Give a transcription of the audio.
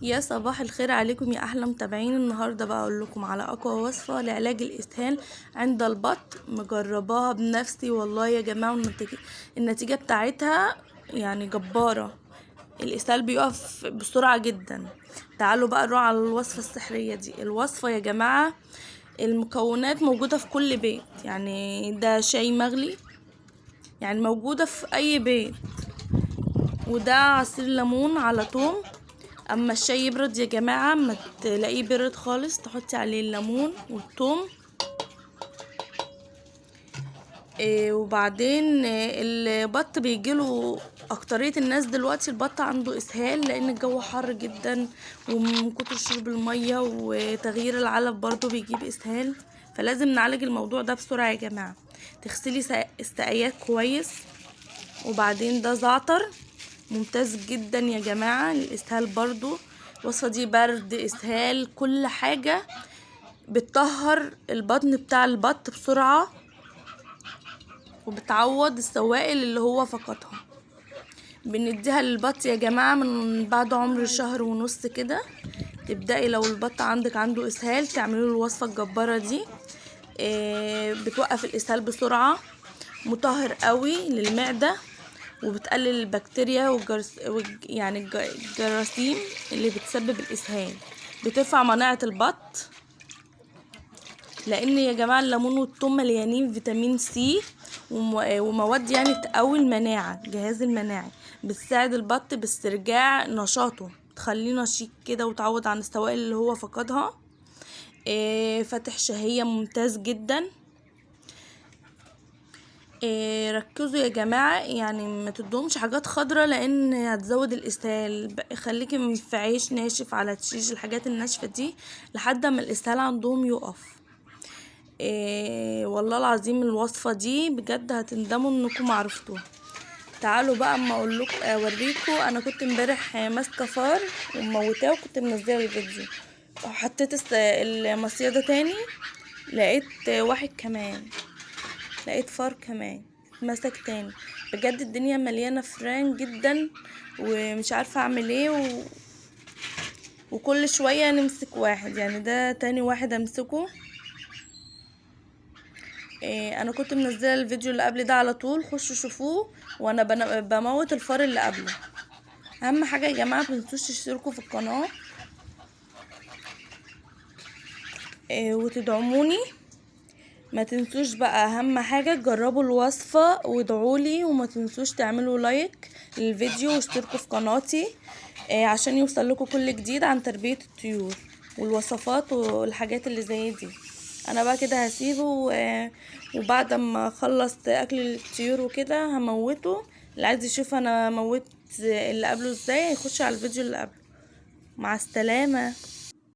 يا صباح الخير عليكم يا احلى متابعين. النهارده بقى اقول لكم على اقوى وصفه لعلاج الاسهال عند البط. مجرباها بنفسي والله يا جماعه، النتيجه بتاعتها يعني جباره. الاسهال بيقف بسرعه جدا. تعالوا بقى نروح على الوصفه السحريه دي. الوصفه يا جماعه المكونات موجوده في كل بيت، يعني ده شاي مغلي يعني موجوده في اي بيت، وده عصير ليمون على توم. اما الشاي يبرد يا جماعه، ما تلاقيه برد خالص، تحطي عليه الليمون والثوم. وبعدين البط بيجيله اكترية الناس دلوقتي البط عنده اسهال لان الجو حر جدا، ومن كتر شرب المية وتغيير العلف برضو بيجيب اسهال. فلازم نعالج الموضوع ده بسرعة يا جماعة. تغسلي السقايات كويس. وبعدين ده زعتر ممتاز جدا يا جماعة للإسهال برضو. الوصفة دي برد إسهال كل حاجة، بتطهر البطن بتاع البط بسرعة، وبتعوض السوائل اللي هو فقدها. بنديها للبط يا جماعة من بعد عمر شهر ونص كده. تبدأي لو البط عندك عنده إسهال تعملوا الوصفة الجبارة دي. بتوقف الإسهال بسرعة، مطهر قوي للمعدة، وبتقلل البكتيريا يعني الجراثيم اللي بتسبب الإسهال. بترفع مناعة البط، لأن يا جماعة الليمون والثوم مليانين فيتامين سي ومواد يعني تقوي المناعة، الجهاز المناعي. بتساعد البط باسترجاع نشاطه، تخليه نشيط كده وتعوض عن السوائل اللي هو فقدها. فاتح شهية ممتاز جدا. ركزوا يا جماعة، يعني ما تدومش حاجات خضرة لان هتزود الاسهال. خليكي في عيش ناشف على تشيش، الحاجات الناشفة دي لحد ما الاسهال عندهم يقف. والله العظيم الوصفة دي بجد هتندموا انكم عرفتوها. تعالوا بقى اما اوريكم. انا كنت امبارح ماسكه فار وموتاه، وكنت منزله الفيديو، وحطيت المصيده تاني، لقيت واحد كمان، لقيت فار كمان مسك تاني. بجد الدنيا مليانه فران جدا، ومش عارفه اعمل ايه وكل شويه نمسك واحد، يعني ده تاني واحد امسكه. انا كنت منزله الفيديو اللي قبل ده على طول، خشوا شوفوه وانا بموت الفار اللي قبله. اهم حاجه يا جماعه متنسوش تشتركوا في القناه وتدعموني. ما تنسوش بقى اهم حاجه تجربوا الوصفه وادعولي، وما تنسوش تعملوا لايك للفيديو واشتركوا في قناتي عشان يوصل لكم كل جديد عن تربيه الطيور والوصفات والحاجات اللي زي دي. انا بقى كده هسيبه وبعد ما اخلص اكل الطيور وكده هموته. اللي عايز يشوف انا موت اللي قبله ازاي يخش على الفيديو اللي قبله. مع السلامه.